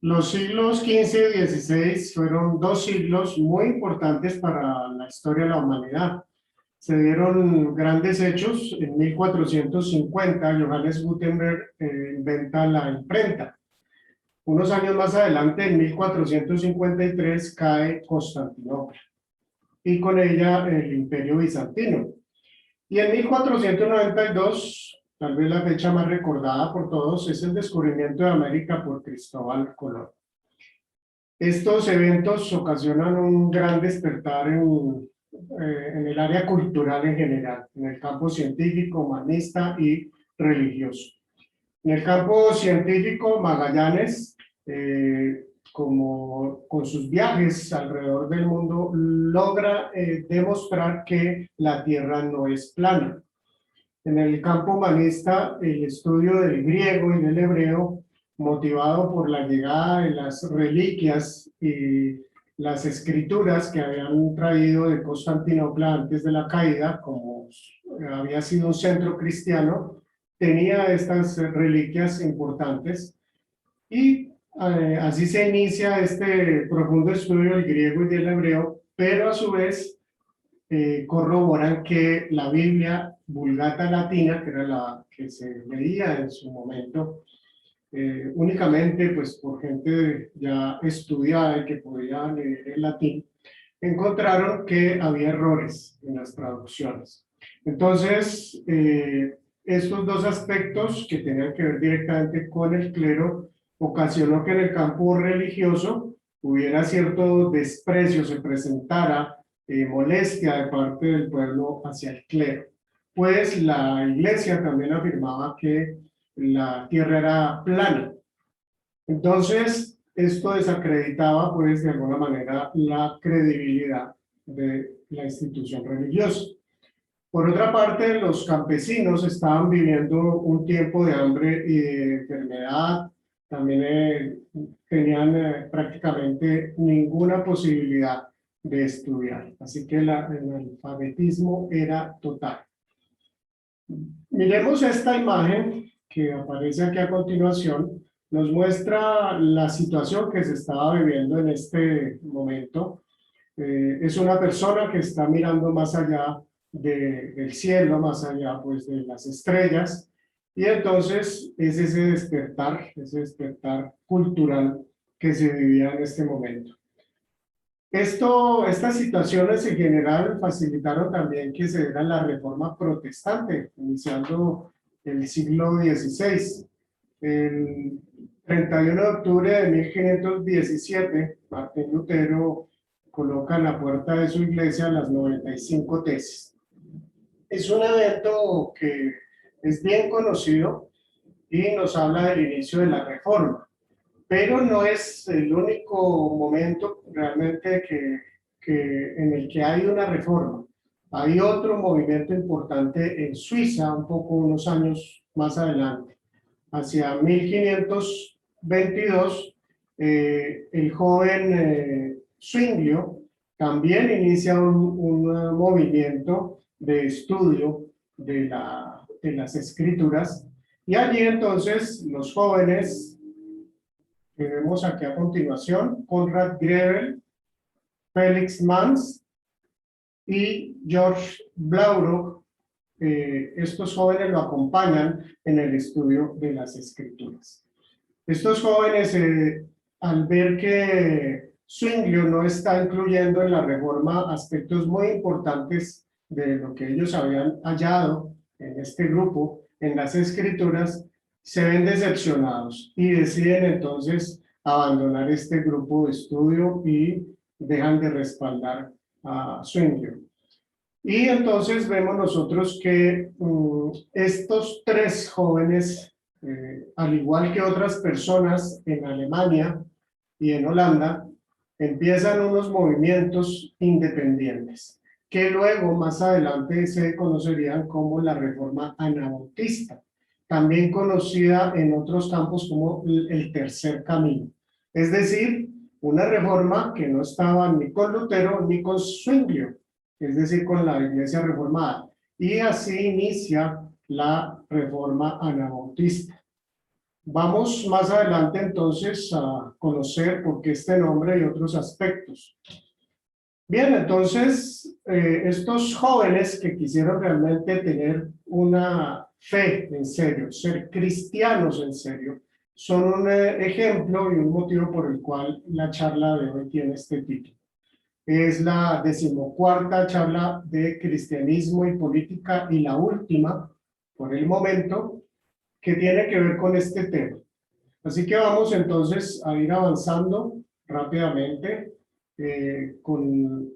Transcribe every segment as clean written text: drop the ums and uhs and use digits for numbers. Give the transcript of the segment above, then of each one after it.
Los siglos XV y XVI fueron dos siglos muy importantes para la historia de la humanidad. Se dieron grandes hechos. En 1450, Johannes Gutenberg inventa la imprenta. Unos años más adelante, en 1453, cae Constantinopla y con ella el Imperio Bizantino. Y en 1492, tal vez la fecha más recordada por todos, es el descubrimiento de América por Cristóbal Colón. Estos eventos ocasionan un gran despertar en el área cultural en general, en el campo científico, humanista y religioso. En el campo científico, Magallanes, como con sus viajes alrededor del mundo, logra demostrar que la Tierra no es plana. En el campo humanista, el estudio del griego y del hebreo, motivado por la llegada de las reliquias y las escrituras que habían traído de Constantinopla antes de la caída, como había sido un centro cristiano, tenía estas reliquias importantes y así se inicia este profundo estudio del griego y del hebreo, pero a su vez corroboran que la Biblia Vulgata Latina, que era la que se leía en su momento, únicamente pues por gente ya estudiada y que podía leer el latín, encontraron que había errores en las traducciones. Entonces, estos dos aspectos que tenían que ver directamente con el clero ocasionó que en el campo religioso hubiera cierto desprecio, se presentara molestia de parte del pueblo hacia el clero. Pues la iglesia también afirmaba que la tierra era plana. Entonces, esto desacreditaba, pues, de alguna manera, la credibilidad de la institución religiosa. Por otra parte, los campesinos estaban viviendo un tiempo de hambre y de enfermedad, también tenían prácticamente ninguna posibilidad de estudiar, así que el analfabetismo era total. Miremos esta imagen que aparece aquí a continuación. Nos muestra la situación que se estaba viviendo en este momento. Es una persona que está mirando más allá del cielo, más allá pues de las estrellas, y entonces es ese despertar cultural que se vivía en este momento. Estas situaciones en general facilitaron también que se diera la reforma protestante, iniciando el siglo XVI. El 31 de octubre de 1517, Martín Lutero coloca en la puerta de su iglesia las 95 tesis. Es un evento que es bien conocido y nos habla del inicio de la reforma. Pero no es el único momento realmente en el que hay una reforma. Hay otro movimiento importante en Suiza, un poco unos años más adelante. Hacia 1522, el joven Zwinglio también inicia un movimiento de estudio de las escrituras, y allí entonces los jóvenes que vemos aquí a continuación, Conrad Grebel, Felix Manz y George Blaurock, estos jóvenes lo acompañan en el estudio de las escrituras. Estos jóvenes, al ver que Zwinglio no está incluyendo en la reforma aspectos muy importantes de lo que ellos habían hallado en este grupo, en las escrituras, se ven decepcionados y deciden entonces abandonar este grupo de estudio y dejan de respaldar a Zwinglio. Y entonces vemos nosotros que estos tres jóvenes, al igual que otras personas en Alemania y en Holanda, empiezan unos movimientos independientes, que luego más adelante se conocerían como la Reforma Anabautista, también conocida en otros campos como el Tercer Camino. Es decir, una reforma que no estaba ni con Lutero ni con Zwinglio, es decir, con la Iglesia Reformada. Y así inicia la Reforma Anabautista. Vamos más adelante entonces a conocer por qué este nombre y otros aspectos. Bien, entonces estos jóvenes que quisieron realmente tener una fe en serio, ser cristianos en serio, son un ejemplo y un motivo por el cual la charla de hoy tiene este título. Es la 14ª charla de cristianismo y política y la última, por el momento, que tiene que ver con este tema. Así que vamos entonces a ir avanzando rápidamente con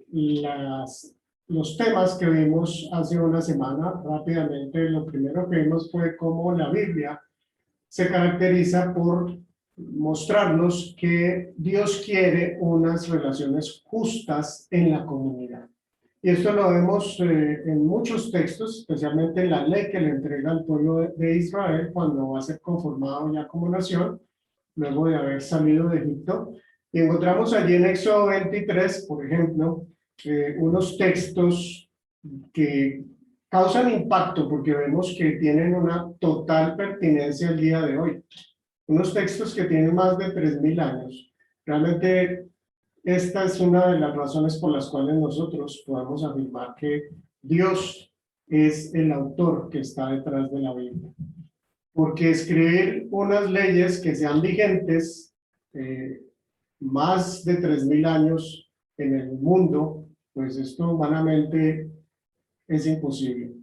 los temas que vimos hace una semana. Rápidamente, lo primero que vimos fue cómo la Biblia se caracteriza por mostrarnos que Dios quiere unas relaciones justas en la comunidad. Y esto lo vemos en muchos textos, especialmente en la ley que le entrega al pueblo de Israel cuando va a ser conformado ya como nación, luego de haber salido de Egipto. Y encontramos allí en Éxodo 23, por ejemplo, unos textos que causan impacto porque vemos que tienen una total pertinencia al día de hoy. Unos textos que tienen más de 3000 años. Realmente esta es una de las razones por las cuales nosotros podemos afirmar que Dios es el autor que está detrás de la Biblia. Porque escribir unas leyes que sean vigentes más de 3000 años en el mundo, pues esto humanamente es imposible.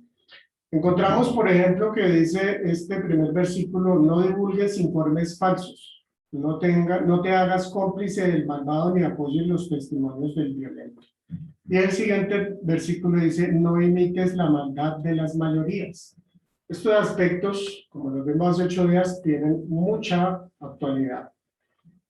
Encontramos, por ejemplo, que dice este primer versículo: no divulgues informes falsos, no te hagas cómplice del malvado ni apoyes los testimonios del violento. Y el siguiente versículo dice: no imites la maldad de las mayorías. Estos aspectos, como los vimos hace 8 días, tienen mucha actualidad.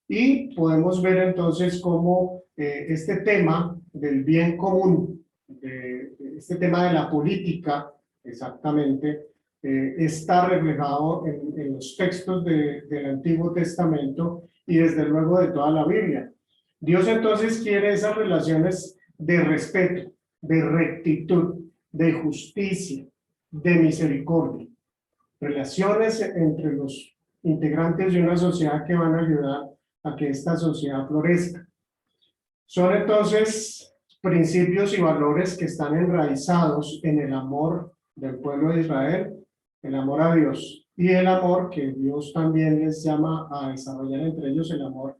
Y podemos ver entonces cómo este tema del bien común, este tema de la política, exactamente, está reflejado en los textos del Antiguo Testamento y desde luego de toda la Biblia. Dios entonces quiere esas relaciones de respeto, de rectitud, de justicia, de misericordia. Relaciones entre los integrantes de una sociedad que van a ayudar a que esta sociedad florezca. Son entonces principios y valores que están enraizados en el amor del pueblo de Israel, el amor a Dios y el amor que Dios también les llama a desarrollar entre ellos, el amor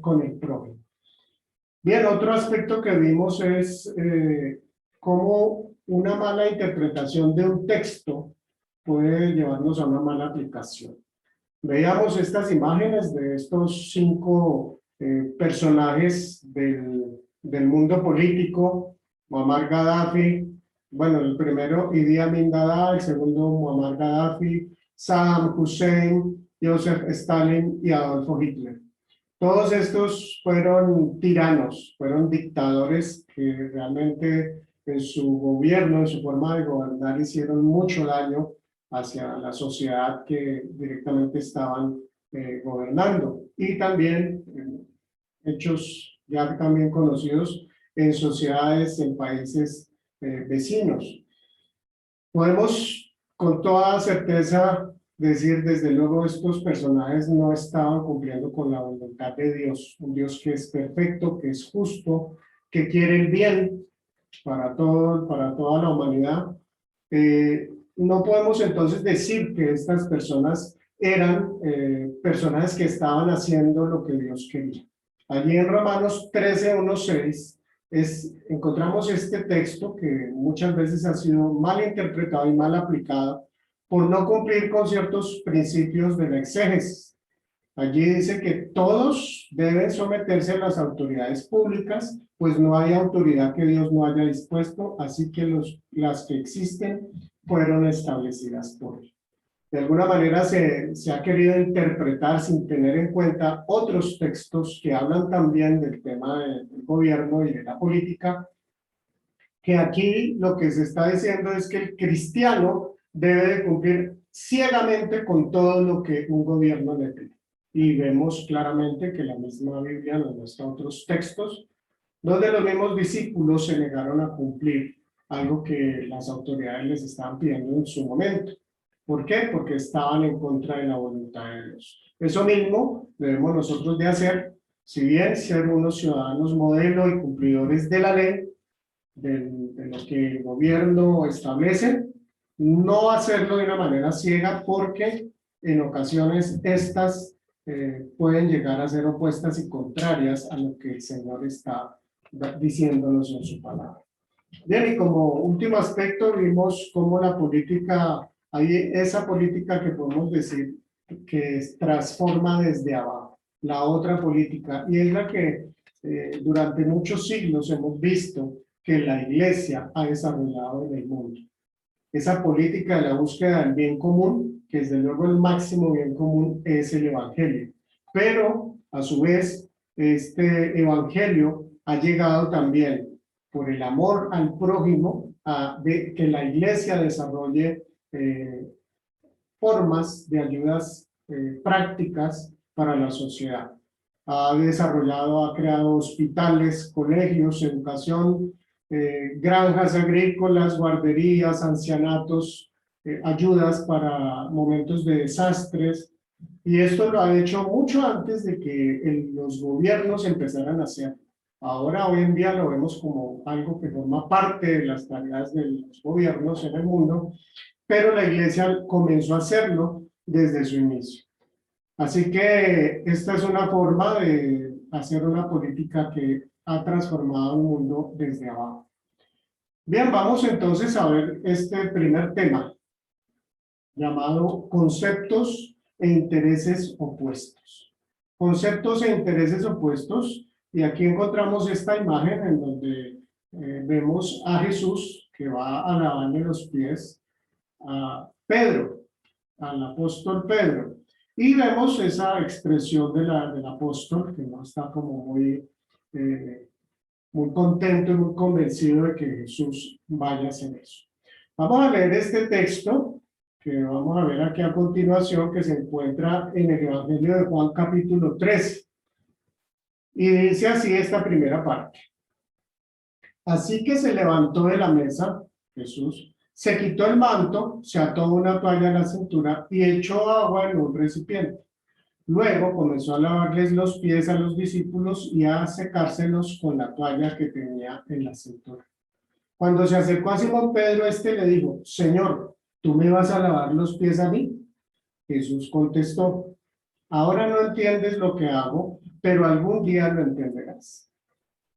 con el prójimo. Bien, otro aspecto que vimos es cómo una mala interpretación de un texto puede llevarnos a una mala aplicación. Veamos estas imágenes de estos 5 personajes del mundo político: Muammar Gaddafi, bueno, el primero Idi Amin Dada, el segundo Muammar Gaddafi, Saddam Hussein, Joseph Stalin y Adolfo Hitler. Todos estos fueron tiranos, fueron dictadores que realmente en su gobierno, en su forma de gobernar, hicieron mucho daño hacia la sociedad que directamente estaban gobernando. Y también hechos ya también conocidos en sociedades, en países vecinos. Podemos con toda certeza decir, desde luego, estos personajes no estaban cumpliendo con la voluntad de Dios, un Dios que es perfecto, que es justo, que quiere el bien para toda la humanidad. No podemos entonces decir que estas personas eran personas que estaban haciendo lo que Dios quería. Allí en Romanos 13:1-6 encontramos este texto que muchas veces ha sido mal interpretado y mal aplicado por no cumplir con ciertos principios de la exégesis. Allí dice que todos deben someterse a las autoridades públicas, pues no hay autoridad que Dios no haya dispuesto, así que las que existen fueron establecidas por él. De alguna manera se ha querido interpretar sin tener en cuenta otros textos que hablan también del tema del gobierno y de la política, que aquí lo que se está diciendo es que el cristiano debe de cumplir ciegamente con todo lo que un gobierno le pide. Y vemos claramente que la misma Biblia nos muestra otros textos donde los mismos discípulos se negaron a cumplir algo que las autoridades les estaban pidiendo en su momento. ¿Por qué? Porque estaban en contra de la voluntad de Dios. Eso mismo debemos nosotros de hacer, si bien ser unos ciudadanos modelo y cumplidores de la ley, de lo que el gobierno establece, no hacerlo de una manera ciega porque en ocasiones estas pueden llegar a ser opuestas y contrarias a lo que el Señor está diciéndonos en su palabra. Bien, y como último aspecto vimos cómo la política, hay esa política que podemos decir que transforma desde abajo, la otra política, y es la que durante muchos siglos hemos visto que la Iglesia ha desarrollado en el mundo. Esa política de la búsqueda del bien común, que desde luego el máximo bien común es el Evangelio, pero a su vez este Evangelio ha llegado también por el amor al prójimo a que la Iglesia desarrolle formas de ayudas prácticas para la sociedad. Ha desarrollado, ha creado hospitales, colegios, educación, granjas agrícolas, guarderías, ancianatos, ayudas para momentos de desastres. Y esto lo ha hecho mucho antes de que los gobiernos empezaran a hacer. Ahora, hoy en día, lo vemos como algo que forma parte de las tareas de los gobiernos en el mundo, pero la Iglesia comenzó a hacerlo desde su inicio. Así que esta es una forma de hacer una política que ha transformado el mundo desde abajo. Bien, vamos entonces a ver este primer tema, llamado conceptos e intereses opuestos. Conceptos e intereses opuestos, y aquí encontramos esta imagen en donde vemos a Jesús que va a lavarle los pies a Pedro, al apóstol Pedro. Y vemos esa expresión del apóstol que no está como muy contento y muy convencido de que Jesús vaya a hacer eso. Vamos a leer este texto que vamos a ver aquí a continuación, que se encuentra en el Evangelio de Juan capítulo 13. Y dice así esta primera parte. Así que se levantó de la mesa, Jesús, se quitó el manto, se ató una toalla a la cintura y echó agua en un recipiente. Luego comenzó a lavarles los pies a los discípulos y a secárselos con la toalla que tenía en la cintura. Cuando se acercó a Simón Pedro, le dijo, Señor, ¿tú me vas a lavar los pies a mí? Jesús contestó, ahora no entiendes lo que hago, pero algún día lo entenderás.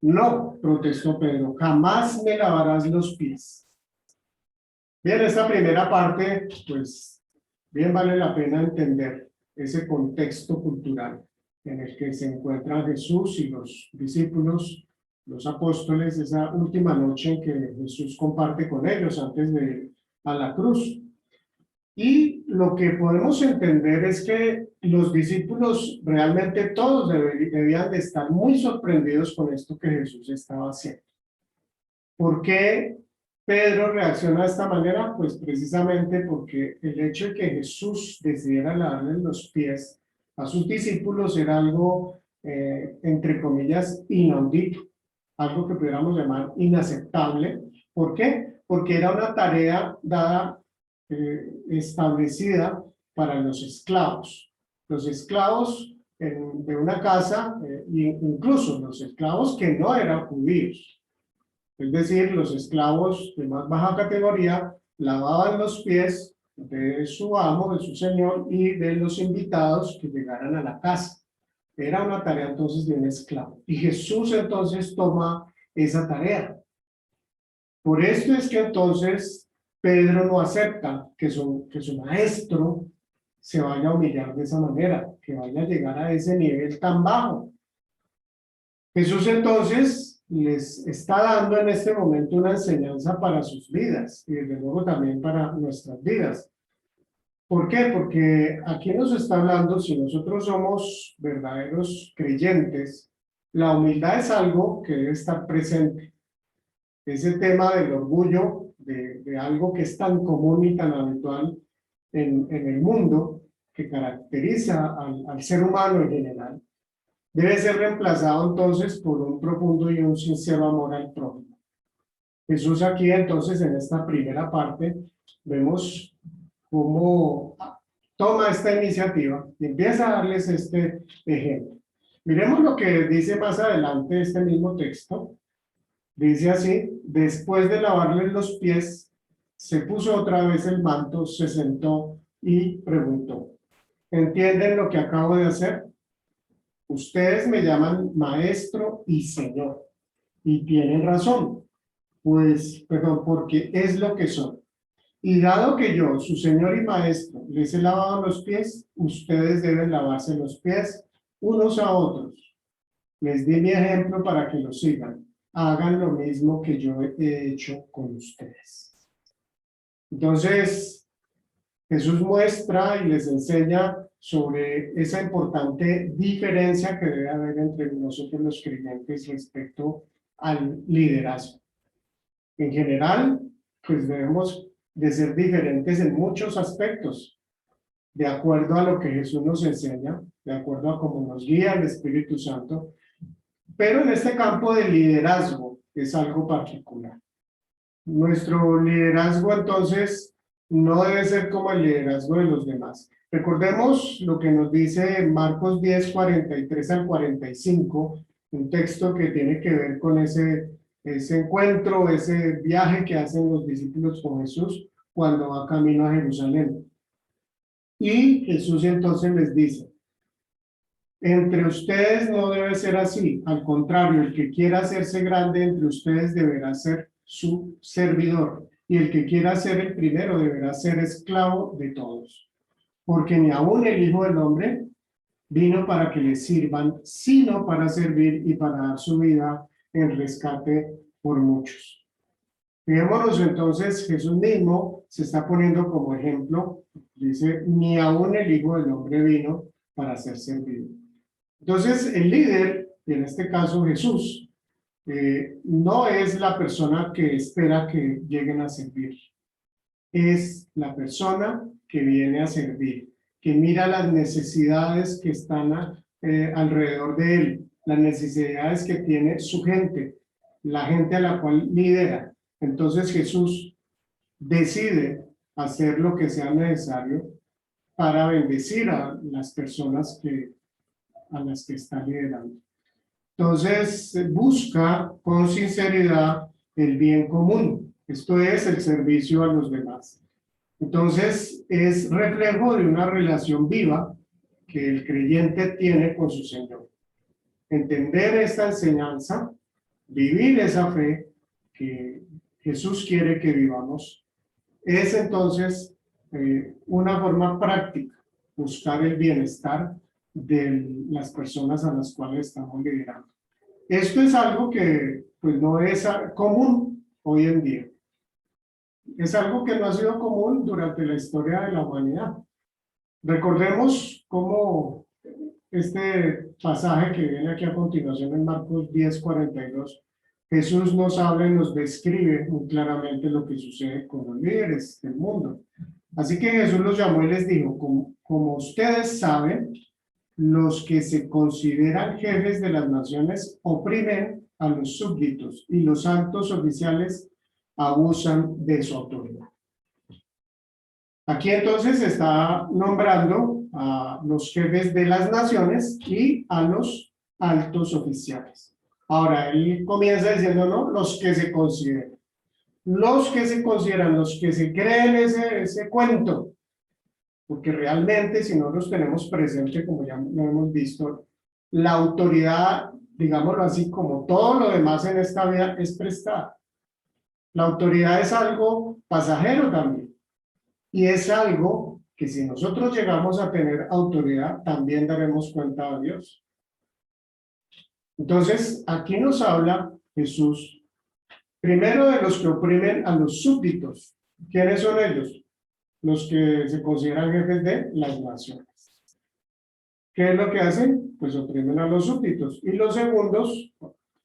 No, protestó Pedro, jamás me lavarás los pies. Bien, esta primera parte, pues, bien vale la pena entender ese contexto cultural en el que se encuentran Jesús y los discípulos, los apóstoles, esa última noche en que Jesús comparte con ellos antes de ir a la cruz. Y lo que podemos entender es que los discípulos realmente todos debían de estar muy sorprendidos con esto que Jesús estaba haciendo. ¿Por qué Pedro reacciona de esta manera? Pues precisamente porque el hecho de que Jesús decidiera lavarle los pies a sus discípulos era algo, entre comillas, inaudito, algo que pudiéramos llamar inaceptable. ¿Por qué? Porque era una tarea dada, establecida para los esclavos. Los esclavos de una casa, incluso los esclavos que no eran judíos. Es decir, los esclavos de más baja categoría lavaban los pies de su amo, de su señor y de los invitados que llegaran a la casa. Era una tarea entonces de un esclavo. Y Jesús entonces toma esa tarea. Por esto es que entonces Pedro no acepta que su maestro se vaya a humillar de esa manera, que vaya a llegar a ese nivel tan bajo. Jesús entonces les está dando en este momento una enseñanza para sus vidas y desde luego también para nuestras vidas. ¿Por qué? Porque aquí nos está hablando, si nosotros somos verdaderos creyentes, la humildad es algo que debe estar presente. Ese tema del orgullo, de algo que es tan común y tan habitual en el mundo, que caracteriza al ser humano en general, debe ser reemplazado entonces por un profundo y un sincero amor al prójimo. Jesús aquí entonces en esta primera parte vemos cómo toma esta iniciativa y empieza a darles este ejemplo. Miremos lo que dice más adelante este mismo texto. Dice así: después de lavarles los pies, se puso otra vez el manto, se sentó y preguntó: ¿entienden lo que acabo de hacer? Ustedes me llaman maestro y señor, y tienen razón, pues, perdón, porque es lo que son. Y dado que yo, su señor y maestro, les he lavado los pies, ustedes deben lavarse los pies unos a otros. Les di mi ejemplo para que lo sigan. Hagan lo mismo que yo he hecho con ustedes. Entonces, Jesús muestra y les enseña sobre esa importante diferencia que debe haber entre nosotros los creyentes respecto al liderazgo. En general, pues debemos de ser diferentes en muchos aspectos, de acuerdo a lo que Jesús nos enseña, de acuerdo a cómo nos guía el Espíritu Santo, pero en este campo del liderazgo es algo particular. Nuestro liderazgo, entonces, no debe ser como el liderazgo de los demás. Recordemos lo que nos dice Marcos 10, 43 al 45, un texto que tiene que ver con ese encuentro, ese viaje que hacen los discípulos con Jesús cuando va camino a Jerusalén. Y Jesús entonces les dice: entre ustedes no debe ser así, al contrario, el que quiera hacerse grande entre ustedes deberá ser su servidor, y el que quiera ser el primero deberá ser esclavo de todos. Porque ni aun el Hijo del Hombre vino para que le sirvan, sino para servir y para dar su vida en rescate por muchos. Fijémonos entonces, Jesús mismo se está poniendo como ejemplo, dice: ni aun el Hijo del Hombre vino para ser servido. Entonces, el líder, en este caso Jesús, no es la persona que espera que lleguen a servir. Es la persona que viene a servir, que mira las necesidades que están alrededor de él, las necesidades que tiene su gente, la gente a la cual lidera. Entonces Jesús decide hacer lo que sea necesario para bendecir a las personas a las que está liderando. Entonces, busca con sinceridad el bien común. Esto es el servicio a los demás. Entonces, es reflejo de una relación viva que el creyente tiene con su Señor. Entender esta enseñanza, vivir esa fe que Jesús quiere que vivamos, es entonces una forma práctica, buscar el bienestar de las personas a las cuales estamos liderando. Esto es algo que pues no es común hoy en día. Es algo que no ha sido común durante la historia de la humanidad. Recordemos cómo este pasaje que viene aquí a continuación en Marcos 10, 42, Jesús nos habla y nos describe muy claramente lo que sucede con los líderes del mundo. Así que Jesús los llamó y les dijo: como ustedes saben, los que se consideran jefes de las naciones oprimen a los súbditos y los altos oficiales abusan de su autoridad. Aquí entonces está nombrando a los jefes de las naciones y a los altos oficiales. Ahora, él comienza diciendo, no, los que se consideran. Los que se consideran, los que se creen ese cuento. Porque realmente, si no los tenemos presente, como ya lo hemos visto, la autoridad, digámoslo así, como todo lo demás en esta vida, es prestada. La autoridad es algo pasajero también. Y es algo que si nosotros llegamos a tener autoridad, también daremos cuenta a Dios. Entonces, aquí nos habla Jesús, primero de los que oprimen a los súbditos. ¿Quiénes son ellos? Los que se consideran jefes de las naciones. ¿Qué es lo que hacen? Pues oprimen a los súbditos. Y los segundos,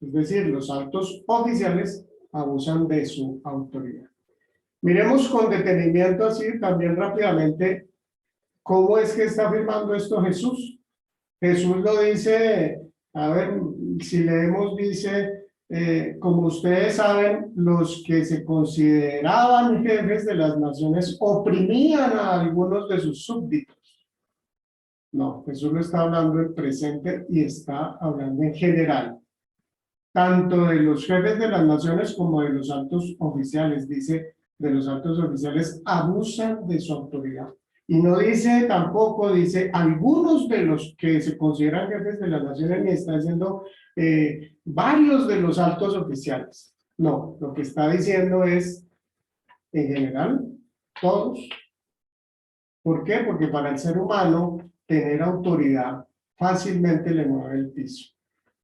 es decir, los altos oficiales, abusan de su autoridad. Miremos con detenimiento así también rápidamente cómo es que está afirmando esto Jesús. Jesús lo dice, a ver, si leemos, dice, como ustedes saben, los que se consideraban jefes de las naciones oprimían a algunos de sus súbditos. No, Jesús no está hablando en presente y está hablando en general, tanto de los jefes de las naciones como de los altos oficiales. Dice, de los altos oficiales abusan de su autoridad. Y no dice tampoco, dice, algunos de los que se consideran jefes de las naciones, ni está diciendo varios de los altos oficiales. No, lo que está diciendo es, en general, todos. ¿Por qué? Porque para el ser humano, tener autoridad fácilmente le mueve el piso.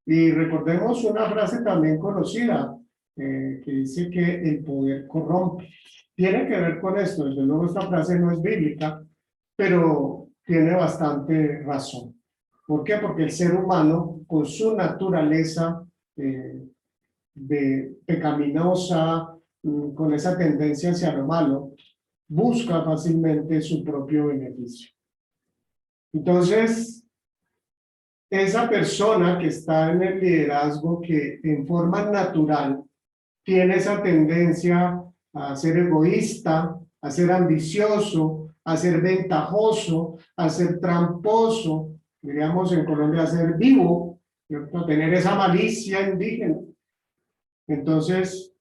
Y recordemos una frase también conocida, que dice que el poder corrompe. Tiene que ver con esto, desde luego esta frase no es bíblica, pero tiene bastante razón. ¿Por qué? Porque el ser humano, con su naturaleza de pecaminosa, con esa tendencia hacia lo malo, busca fácilmente su propio beneficio. Entonces, esa persona que está en el liderazgo, que en forma natural tiene esa tendencia a ser egoísta, a ser ambicioso, a ser ventajoso, a ser tramposo, diríamos en Colombia, a ser vivo, a tener esa malicia indígena. Entonces,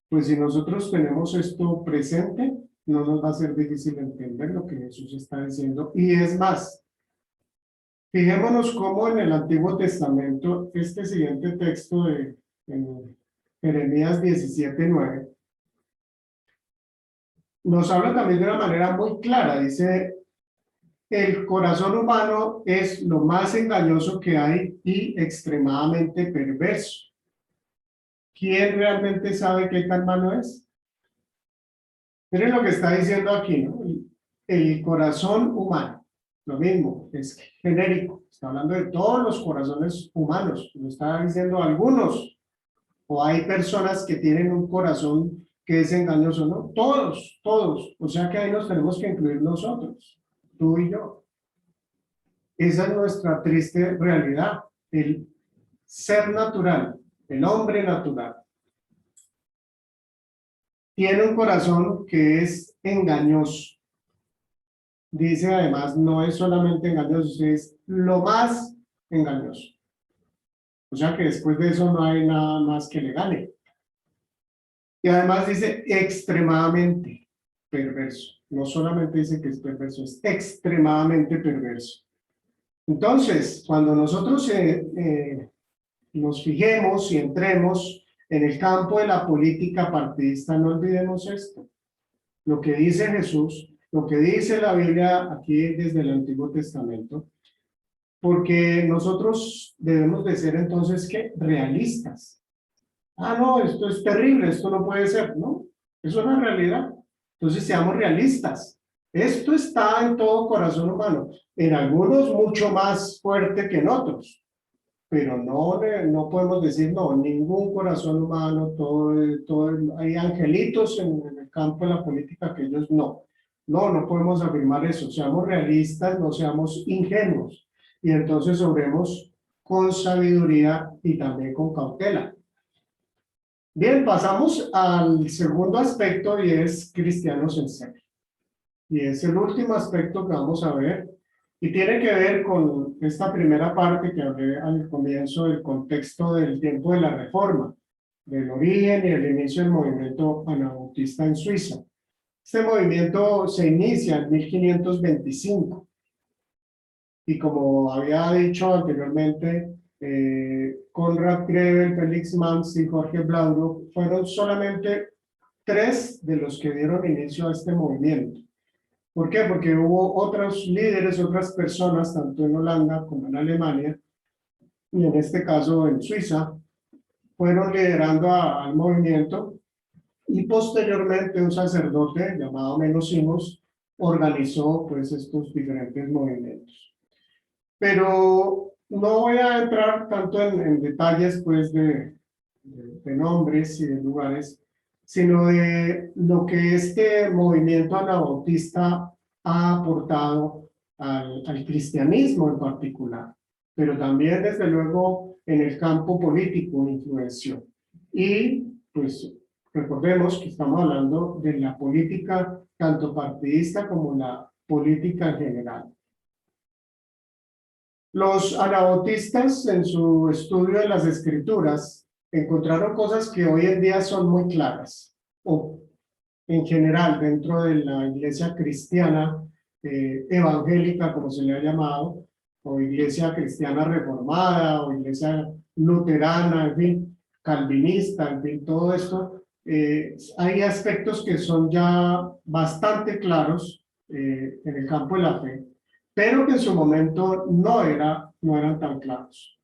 pues si nosotros tenemos esto presente, no nos va a ser difícil entender lo que Jesús está diciendo. Y es más, fijémonos cómo en el Antiguo Testamento, este siguiente texto de Jeremías 17:9, nos habla también de una manera muy clara. Dice, el corazón humano es lo más engañoso que hay y extremadamente perverso. ¿Quién realmente sabe qué tan malo es? Miren lo que está diciendo aquí, ¿no? El corazón humano, lo mismo, es genérico. Está hablando de todos los corazones humanos. No está diciendo algunos, o hay personas que tienen un corazón que es engañoso, ¿no? Todos, todos. O sea que ahí nos tenemos que incluir nosotros, tú y yo. Esa es nuestra triste realidad, el ser natural, el hombre natural. Tiene un corazón que es engañoso. Dice además, no es solamente engañoso, es lo más engañoso. O sea que después de eso no hay nada más que le gane. Y además dice extremadamente perverso. No solamente dice que es perverso, es extremadamente perverso. Entonces, cuando nosotros nos fijemos y entremos en el campo de la política partidista, no olvidemos esto. Lo que dice Jesús, lo que dice la Biblia aquí desde el Antiguo Testamento, porque nosotros debemos de ser entonces, ¿qué? Realistas. Ah, no, esto es terrible, esto no puede ser, ¿no? Es una realidad. Entonces seamos realistas. Esto está en todo corazón humano, en algunos mucho más fuerte que en otros, pero no podemos decir, no, ningún corazón humano, hay angelitos en el campo de la política que ellos no. No podemos afirmar eso, seamos realistas, no seamos ingenuos, y entonces obremos con sabiduría y también con cautela. Bien, pasamos al segundo aspecto y es cristianos en serio. Y es el último aspecto que vamos a ver y tiene que ver con esta primera parte que hablé al comienzo del contexto del tiempo de la Reforma, del origen y el inicio del movimiento anabautista en Suiza. Este movimiento se inicia en 1525 y como había dicho anteriormente, Konrad Grebel, Felix Manz y Jorge Blauro fueron solamente 3 de los que dieron inicio a este movimiento. ¿Por qué? Porque hubo otros líderes, otras personas, tanto en Holanda como en Alemania, y en este caso en Suiza, fueron liderando al movimiento, y posteriormente un sacerdote llamado Menos organizó pues estos diferentes movimientos. Pero no voy a entrar tanto en detalles pues de nombres y de lugares, sino de lo que este movimiento anabautista ha aportado al cristianismo en particular. pero también desde luego en el campo político influenció. Y pues recordemos que estamos hablando de la política tanto partidista como la política en general. Los anabautistas en su estudio de las escrituras encontraron cosas que hoy en día son muy claras, o en general dentro de la iglesia cristiana evangélica, como se le ha llamado, o iglesia cristiana reformada, o iglesia luterana, en fin, calvinista, en fin, todo esto. Hay aspectos que son ya bastante claros en el campo de la fe, pero que en su momento no eran tan claros.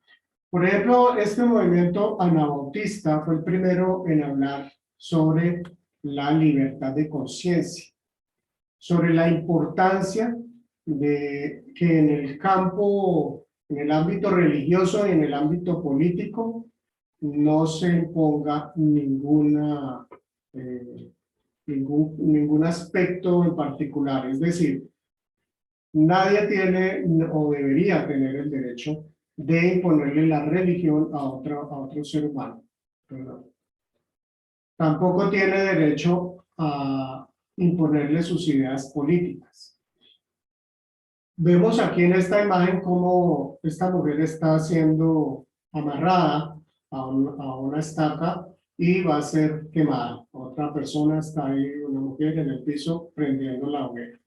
Por ejemplo, este movimiento anabautista fue el primero en hablar sobre la libertad de conciencia, sobre la importancia de que en el campo, en el ámbito religioso y en el ámbito político, no se imponga ningún aspecto en particular. Es decir, nadie tiene o debería tener el derecho de imponerle la religión a otro ser humano. Perdón. Tampoco tiene derecho a imponerle sus ideas políticas. Vemos aquí en esta imagen cómo esta mujer está siendo amarrada a una estaca y va a ser quemada. Otra persona está ahí, una mujer en el piso, prendiendo la hoguera.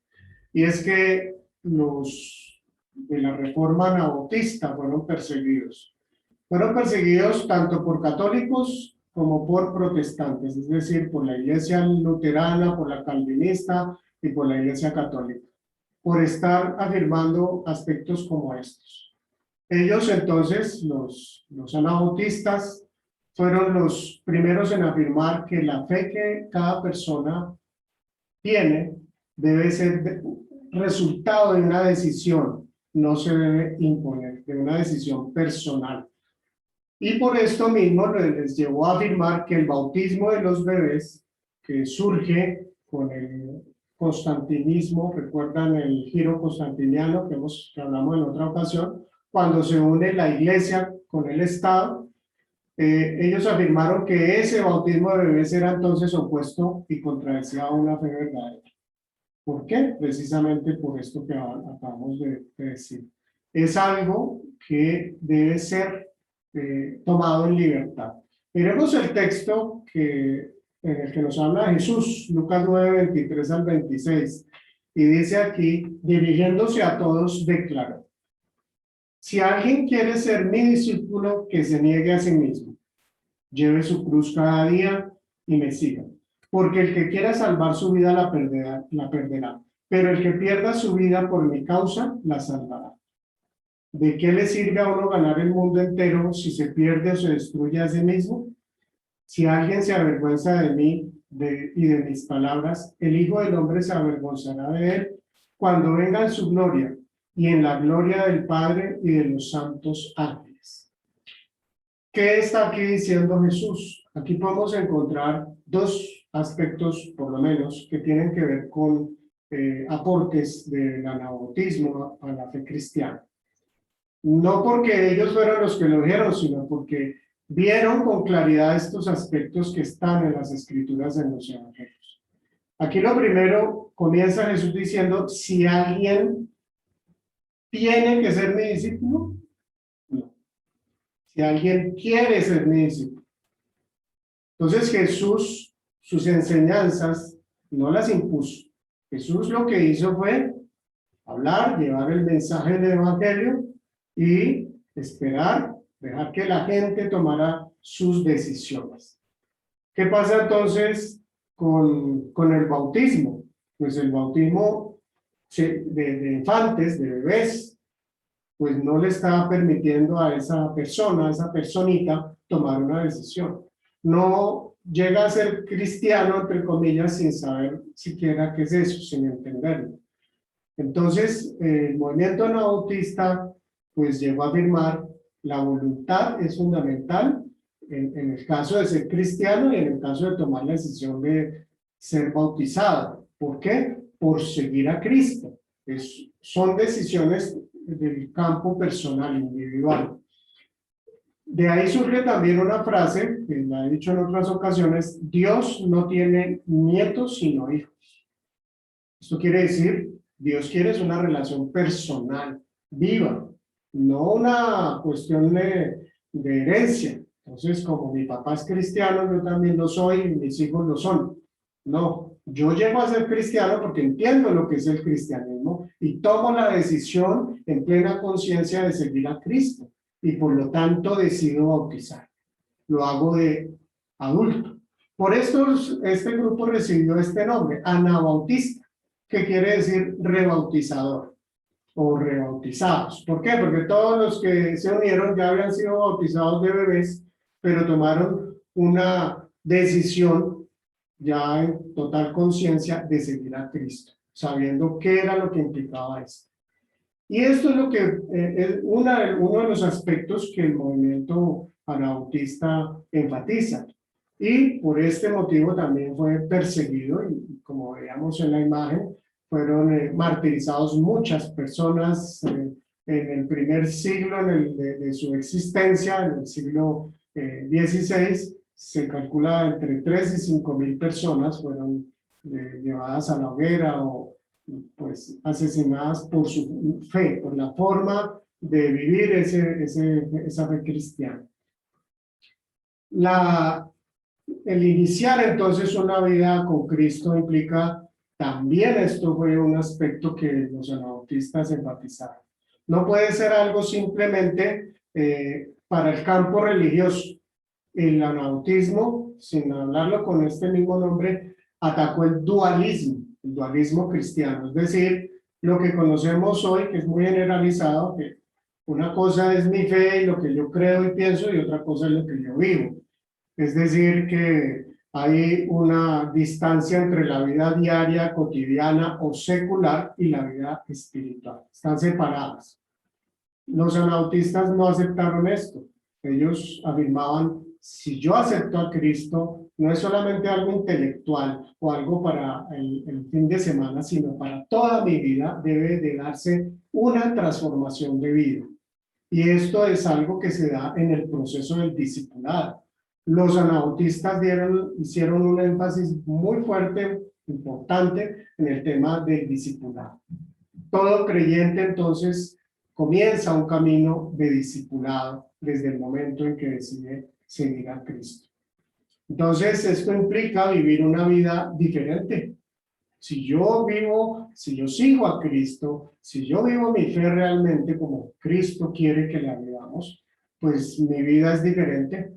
Y es que los de la reforma anabautista fueron perseguidos. Fueron perseguidos tanto por católicos como por protestantes, es decir, por la iglesia luterana, por la calvinista y por la iglesia católica, por estar afirmando aspectos como estos. Ellos entonces, los anabautistas, fueron los primeros en afirmar que la fe que cada persona tiene debe ser resultado de una decisión, no se debe imponer, de una decisión personal. Y por esto mismo les llevó a afirmar que el bautismo de los bebés, que surge con el constantinismo, recuerdan el giro constantiniano que hablamos en otra ocasión, cuando se une la iglesia con el Estado, ellos afirmaron que ese bautismo de bebés era entonces opuesto y contradecía a una fe verdadera. ¿Por qué? Precisamente por esto que acabamos de decir. Es algo que debe ser tomado en libertad. Miremos el texto en el que nos habla Jesús, Lucas 9, 23 al 26, y dice aquí, dirigiéndose a todos, declaró: si alguien quiere ser mi discípulo, que se niegue a sí mismo, lleve su cruz cada día y me siga. Porque el que quiera salvar su vida la perderá, pero el que pierda su vida por mi causa la salvará. ¿De qué le sirve a uno ganar el mundo entero si se pierde o se destruye a sí mismo? Si alguien se avergüenza de mí y de mis palabras, el Hijo del Hombre se avergonzará de él cuando venga en su gloria y en la gloria del Padre y de los santos ángeles. ¿Qué está aquí diciendo Jesús? Aquí podemos encontrar dos aspectos, por lo menos, que tienen que ver con aportes del anabautismo a la fe cristiana. No porque ellos fueron los que lo dijeron, sino porque vieron con claridad estos aspectos que están en las escrituras de los evangelios. Aquí lo primero, comienza Jesús diciendo, si alguien tiene que ser mi discípulo, no. Si alguien quiere ser mi discípulo. Entonces Jesús, sus enseñanzas, no las impuso. Jesús lo que hizo fue hablar, llevar el mensaje del evangelio y esperar, dejar que la gente tomara sus decisiones. ¿Qué pasa entonces con el bautismo? Pues el bautismo de infantes, de bebés, pues no le estaba permitiendo a esa persona, a esa personita, tomar una decisión. No llega a ser cristiano, entre comillas, sin saber siquiera qué es eso, sin entenderlo. Entonces, el movimiento anabautista pues llegó a afirmar la voluntad es fundamental en el caso de ser cristiano y en el caso de tomar la decisión de ser bautizado. ¿Por qué? Por seguir a Cristo. Son decisiones del campo personal, individual. De ahí surge también una frase, que la he dicho en otras ocasiones: Dios no tiene nietos sino hijos. Esto quiere decir, Dios quiere es una relación personal, viva, no una cuestión de herencia. Entonces, como mi papá es cristiano, yo también lo soy y mis hijos lo son. No, yo llego a ser cristiano porque entiendo lo que es el cristianismo y tomo la decisión en plena conciencia de seguir a Cristo y por lo tanto decido bautizar. Lo hago de adulto. Por esto este grupo recibió este nombre, Anabautista, que quiere decir rebautizador o rebautizados. ¿Por qué? Porque todos los que se unieron ya habían sido bautizados de bebés, pero tomaron una decisión ya en total conciencia de seguir a Cristo, sabiendo qué era lo que implicaba esto. Y esto es lo que es uno de los aspectos que el movimiento anabautista enfatiza. Y por este motivo también fue perseguido, y como veíamos en la imagen, fueron martirizados muchas personas en el primer siglo de su existencia, en el siglo XVI. Se calcula entre 3 y 5.000 personas fueron llevadas a la hoguera o pues asesinadas por su fe, por la forma de vivir esa fe cristiana. El iniciar entonces una vida con Cristo implica también, esto fue un aspecto que los anabautistas enfatizaron. No puede ser algo simplemente para el campo religioso. El anabautismo, sin hablarlo con este mismo nombre, atacó el dualismo cristiano, es decir, lo que conocemos hoy, que es muy generalizado, que una cosa es mi fe y lo que yo creo y pienso, y otra cosa es lo que yo vivo. Es decir, que hay una distancia entre la vida diaria, cotidiana o secular y la vida espiritual. Están separadas. Los anabautistas no aceptaron esto. Ellos afirmaban: si yo acepto a Cristo, no es solamente algo intelectual o algo para el fin de semana, sino para toda mi vida debe de darse una transformación de vida. Y esto es algo que se da en el proceso del discipulado. Los anabautistas hicieron un énfasis muy fuerte, importante, en el tema del discipulado. Todo creyente entonces comienza un camino de discipulado desde el momento en que decide seguir a Cristo. Entonces, esto implica vivir una vida diferente. Si yo sigo a Cristo, si yo vivo mi fe realmente como Cristo quiere que la vivamos, pues mi vida es diferente.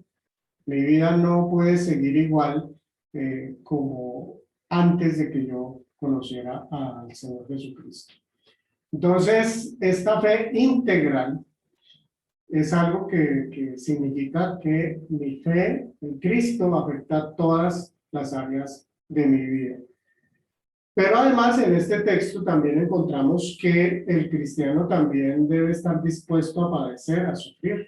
Mi vida no puede seguir igual como antes de que yo conociera al Señor Jesucristo. Entonces, esta fe integral es algo que significa que mi fe en Cristo afecta todas las áreas de mi vida. Pero además en este texto también encontramos que el cristiano también debe estar dispuesto a padecer, a sufrir.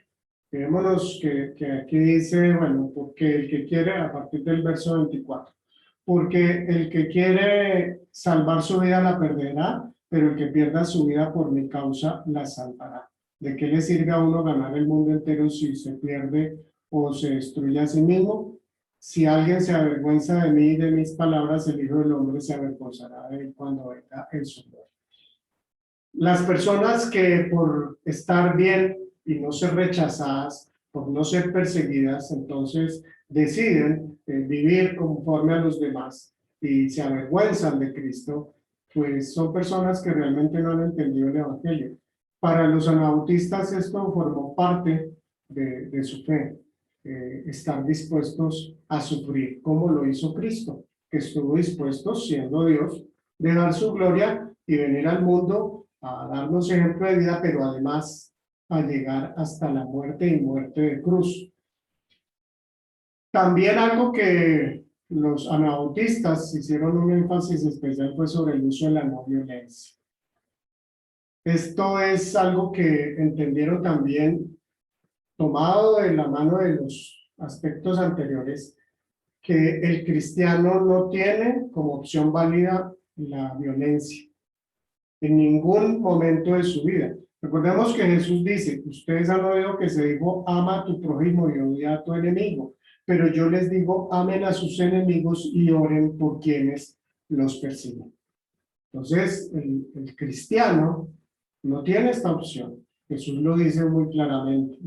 Fijémonos que aquí dice, bueno, porque el que quiere, a partir del verso 24, porque el que quiere salvar su vida la perderá, pero el que pierda su vida por mi causa la salvará. ¿De qué le sirve a uno ganar el mundo entero si se pierde o se destruye a sí mismo? Si alguien se avergüenza de mí y de mis palabras, el Hijo del Hombre se avergonzará de él cuando venga en su gloria. Las personas que por estar bien y no ser rechazadas, por no ser perseguidas, entonces deciden vivir conforme a los demás y se avergüenzan de Cristo, pues son personas que realmente no han entendido el Evangelio. Para los anabautistas esto formó parte de su fe, estar dispuestos a sufrir como lo hizo Cristo, que estuvo dispuesto, siendo Dios, de dar su gloria y venir al mundo a darnos ejemplo de vida, pero además a llegar hasta la muerte y muerte de cruz. También algo que los anabautistas hicieron un énfasis especial fue sobre el uso de la no violencia. Esto es algo que entendieron también, tomado de la mano de los aspectos anteriores, que el cristiano no tiene como opción válida la violencia en ningún momento de su vida. Recordemos que Jesús dice, ustedes han oído que se dijo, ama a tu prójimo y odia a tu enemigo, pero yo les digo, amen a sus enemigos y oren por quienes los persiguen. Entonces, el cristiano no tiene esta opción. Jesús lo dice muy claramente.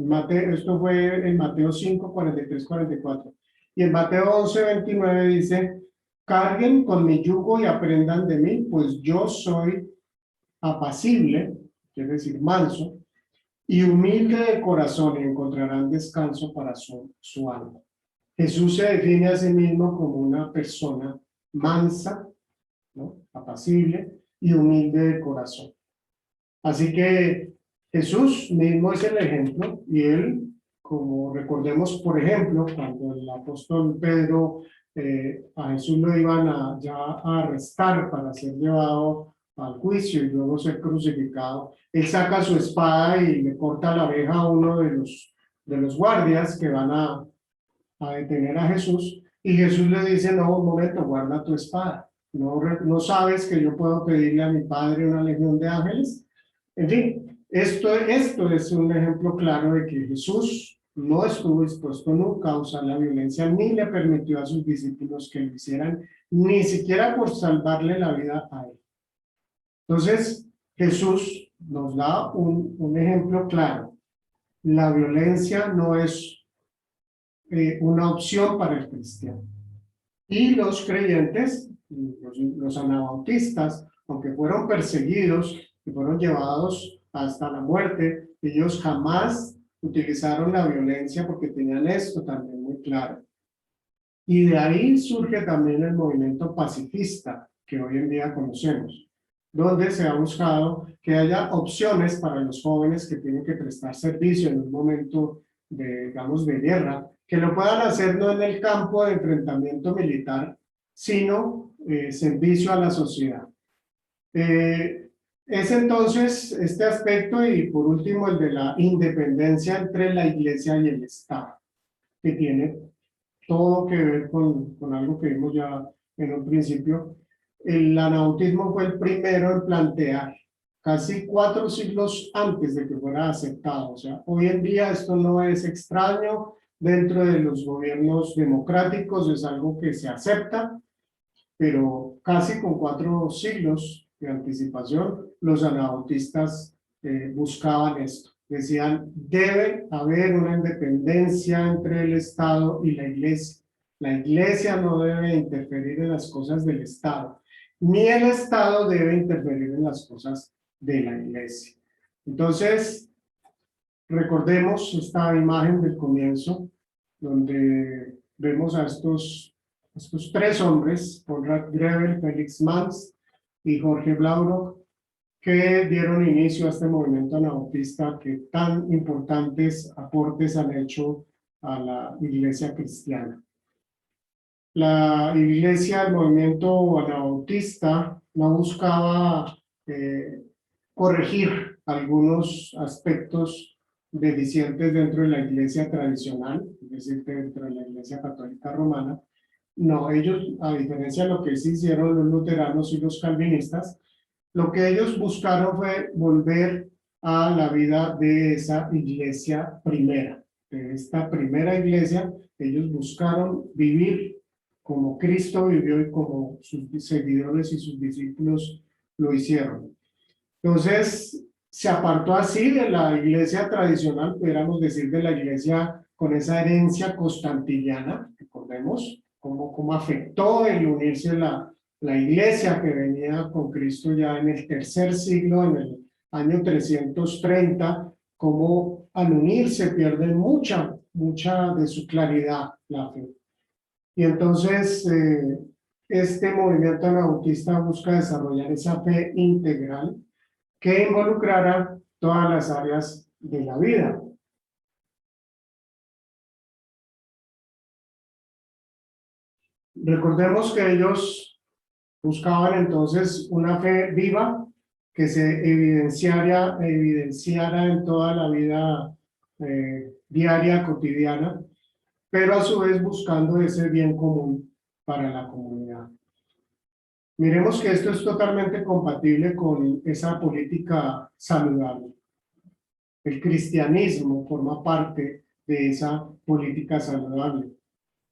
Esto fue en Mateo 5, 43, 44. Y en Mateo 11, 29 dice, carguen con mi yugo y aprendan de mí, pues yo soy apacible, quiere decir manso, y humilde de corazón, y encontrarán descanso para su alma. Jesús se define a sí mismo como una persona mansa, ¿no? Apacible y humilde de corazón. Así que Jesús mismo es el ejemplo y él, como recordemos, por ejemplo, cuando el apóstol Pedro a Jesús lo iban ya a arrestar para ser llevado al juicio y luego ser crucificado, él saca su espada y le corta la oreja a uno de los guardias que van a detener a Jesús, y Jesús le dice, no, un momento, guarda tu espada. ¿No sabes que yo puedo pedirle a mi Padre una legión de ángeles? En fin, esto es un ejemplo claro de que Jesús no estuvo dispuesto nunca a usar la violencia, ni le permitió a sus discípulos que lo hicieran, ni siquiera por salvarle la vida a él. Entonces, Jesús nos da un ejemplo claro. La violencia no es una opción para el cristiano. Y los creyentes, los anabautistas, aunque fueron perseguidos y fueron llevados hasta la muerte, ellos jamás utilizaron la violencia porque tenían esto también muy claro. Y de ahí surge también el movimiento pacifista que hoy en día conocemos, donde se ha buscado que haya opciones para los jóvenes que tienen que prestar servicio en un momento de, digamos, de guerra, que lo puedan hacer no en el campo de enfrentamiento militar, sino servicio a la sociedad. Es entonces este aspecto y por último el de la independencia entre la Iglesia y el Estado, que tiene todo que ver con algo que vimos ya en un principio. El anabautismo fue el primero en plantear, casi 4 siglos antes de que fuera aceptado. O sea, hoy en día esto no es extraño dentro de los gobiernos democráticos, es algo que se acepta, pero casi con 4 siglos de anticipación, los anabautistas buscaban esto. Decían, debe haber una independencia entre el Estado y la Iglesia. La Iglesia no debe interferir en las cosas del Estado, ni el Estado debe interferir en las cosas de la Iglesia. Entonces, recordemos esta imagen del comienzo, donde vemos a estos 3 hombres, Konrad Grebel, Felix Manz y Jorge Blaurock, que dieron inicio a este movimiento anabautista que tan importantes aportes han hecho a la iglesia cristiana. La iglesia, el movimiento anabautista, no buscaba corregir algunos aspectos deficientes dentro de la iglesia tradicional, es decir, dentro de la iglesia católica romana. No, ellos, a diferencia de lo que se hicieron los luteranos y los calvinistas, lo que ellos buscaron fue volver a la vida de esa iglesia primera, de esta primera iglesia. Ellos buscaron vivir como Cristo vivió y como sus seguidores y sus discípulos lo hicieron. Entonces, se apartó así de la iglesia tradicional, pudiéramos decir de la iglesia con esa herencia constantiniana, recordemos cómo afectó el unirse la iglesia que venía con Cristo ya en el 3er siglo, en el año 330, como al unirse pierde mucha de su claridad la fe. Y entonces este movimiento anabautista busca desarrollar esa fe integral que involucrara todas las áreas de la vida. Recordemos que ellos buscaban entonces una fe viva que se evidenciara en toda la vida diaria, cotidiana, pero a su vez buscando ese bien común para la comunidad. Miremos que esto es totalmente compatible con esa política saludable. El cristianismo forma parte de esa política saludable.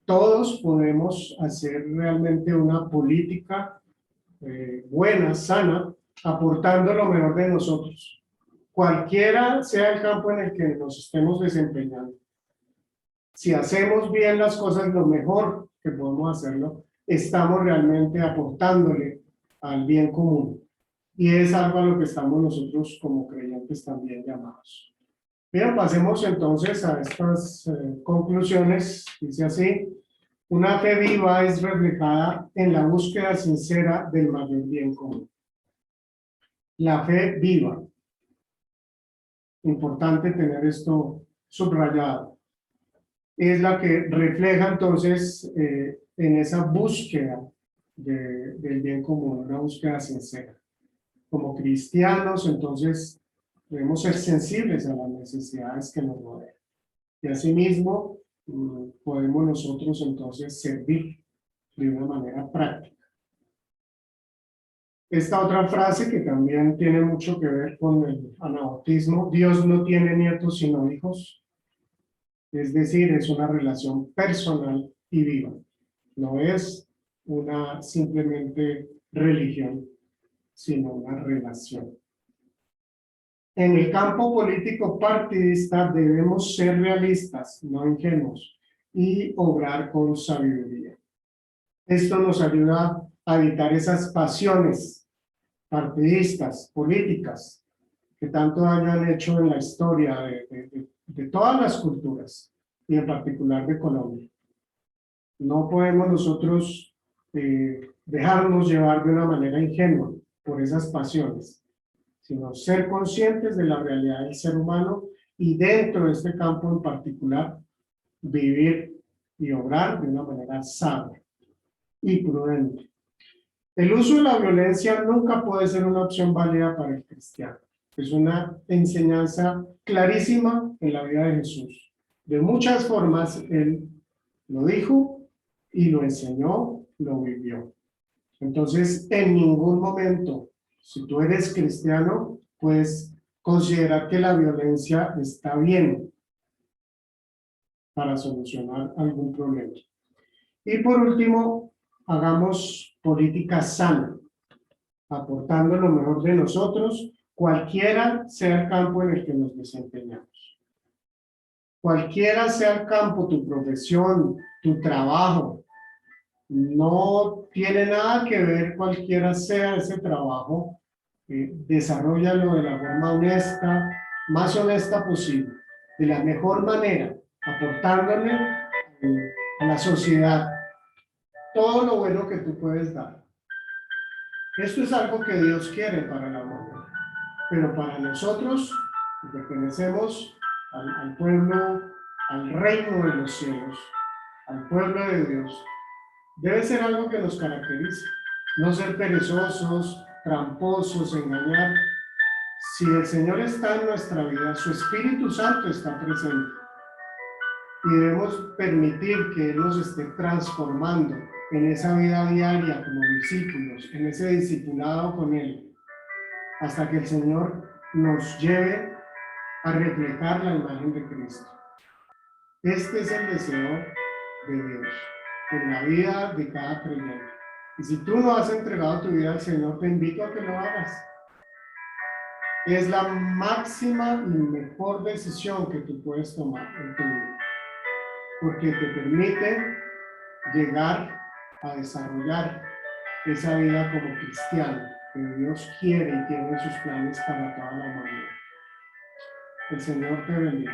Todos podemos hacer realmente una política buena, sana, aportando lo mejor de nosotros. Cualquiera sea el campo en el que nos estemos desempeñando. Si hacemos bien las cosas lo mejor que podemos hacerlo, estamos realmente aportándole al bien común. Y es algo a lo que estamos nosotros como creyentes también llamados. Bien, pasemos entonces a estas conclusiones. Dice así: una fe viva es reflejada en la búsqueda sincera del mayor bien común. La fe viva. Importante tener esto subrayado. Es la que refleja entonces en esa búsqueda del bien común, una búsqueda sincera. Como cristianos, entonces, debemos ser sensibles a las necesidades que nos rodean. Y asimismo, podemos nosotros entonces servir de una manera práctica. Esta otra frase que también tiene mucho que ver con el anabautismo: Dios no tiene nietos sino hijos. Es decir, es una relación personal y viva. No es una simplemente religión, sino una relación. En el campo político partidista debemos ser realistas, no ingenuos, y obrar con sabiduría. Esto nos ayuda a evitar esas pasiones partidistas, políticas, que tanto daño han hecho en la historia de todas las culturas, y en particular de Colombia. No podemos nosotros dejarnos llevar de una manera ingenua por esas pasiones, sino ser conscientes de la realidad del ser humano y dentro de este campo en particular, vivir y obrar de una manera sabia y prudente. El uso de la violencia nunca puede ser una opción válida para el cristiano. Es una enseñanza clarísima en la vida de Jesús. De muchas formas, Él lo dijo y lo enseñó, lo vivió. Entonces, en ningún momento, si tú eres cristiano, puedes considerar que la violencia está bien para solucionar algún problema. Y por último, hagamos política sana, aportando lo mejor de nosotros, cualquiera sea el campo en el que nos desempeñamos. Cualquiera sea el campo, tu profesión, tu trabajo, no tiene nada que ver cualquiera sea ese trabajo, desarróllalo de la forma honesta, más honesta posible, de la mejor manera, aportándole a la sociedad todo lo bueno que tú puedes dar. Esto es algo que Dios quiere para la humanidad, pero para nosotros, que pertenecemos al pueblo, al reino de los cielos, al pueblo de Dios, debe ser algo que nos caracterice, no ser perezosos, tramposos, engañar. Si el Señor está en nuestra vida, su Espíritu Santo está presente y debemos permitir que Él nos esté transformando en esa vida diaria como discípulos, en ese discipulado con Él, hasta que el Señor nos lleve a reflejar la imagen de Cristo. Este es el deseo de Dios en la vida de cada creyente. Y si tú no has entregado tu vida al Señor, te invito a que lo hagas. Es la máxima y mejor decisión que tú puedes tomar en tu vida, porque te permite llegar a desarrollar esa vida como cristiano que Dios quiere y tiene sus planes para toda la humanidad. El Señor te bendiga.